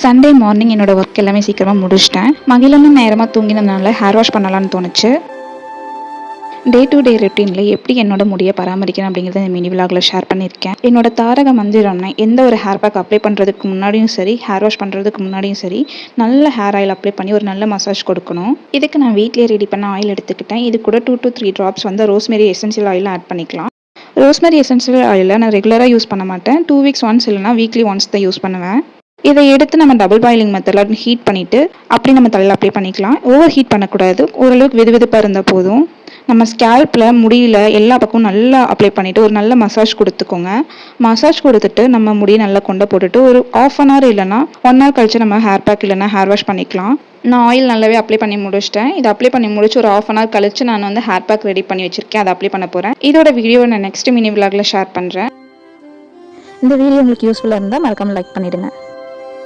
Sunday morning என்னோட work எல்லாமே சீக்கிரமாக முடிச்சிட்டேன். மகிழனும் நேரமாக தூங்கினதுனால ஹேர் வாஷ் பண்ணலான்னு தோணுச்சு. டே டு டே ரொட்டீனில் எப்படி என்னோட முடியை பராமரிக்கிறேன் அப்படிங்கிறத இந்த மினி விலாகில் ஷேர் பண்ணியிருக்கேன். என்னோட தாரக மந்திரம்னா எந்த ஒரு ஹேர் பேக் அப்ளை பண்ணுறதுக்கு முன்னாடியும் சரி, ஹேர் வாஷ் பண்ணுறதுக்கு முன்னாடியும் சரி, நல்ல ஹேர் ஆயில் அப்ளை பண்ணி ஒரு நல்ல மசாஜ் கொடுக்கணும். இதுக்கு நான் வீட்டிலேயே ரெடி பண்ண ஆயில் எடுத்துக்கிட்டேன். இது கூட 2 to 3 ட்ராப்ஸ் வந்து ரோஸ்மெரி எசென்ஷியல் ஆயில் ஆட் பண்ணிக்கலாம். ரோஸ்மெரி எசென்ஷியல் ஆயிலை நான் ரெகுலராக யூஸ் பண்ண மாட்டேன். 2 வீக்ஸ் ஒன்ஸ் இல்லைனா வீக்லி ஒன்ஸ் தான் யூஸ் பண்ணுவேன். இதை எடுத்து நம்ம டபுள் பாயிலிங் மெத்தடில் ஹீட் பண்ணிவிட்டு அப்படி நம்ம தலையில் அப்ளை பண்ணிக்கலாம். ஓவர் ஹீட் பண்ணக்கூடாது. ஓரளவுக்கு வெதுவெதுப்பாக இருந்தால் போதும். நம்ம ஸ்கேல்பில் முடியல எல்லா பக்கமும் நல்லா அப்ளை பண்ணிவிட்டு ஒரு நல்ல மசாஜ் கொடுத்துக்கோங்க. மசாஜ் கொடுத்துட்டு நம்ம முடியை நல்லா கொண்டை போட்டுட்டு ஒரு 1/2 hour இல்லைனா 1 hour கழிச்சு நம்ம ஹேர் பேக் இல்லைனா ஹேர் வாஷ் பண்ணிக்கலாம். நான் ஆயில் நல்லாவே அப்ளை பண்ணி முடிச்சிட்டேன். இதை அப்ளை பண்ணி முடிச்சு ஒரு 1/2 hour கழிச்சு நான் வந்து ஹேர் பேக் ரெடி பண்ணி வச்சுருக்கேன். அதை அப்ளை பண்ண போகிறேன். இதோட வீடியோ நான் நெக்ஸ்ட் மினி விலாகில் ஷேர் பண்ணுறேன். இந்த வீடியோ உங்களுக்கு யூஸ்ஃபுல்லாக இருந்தால் மறக்காமல் லைக் பண்ணிவிடுங்க.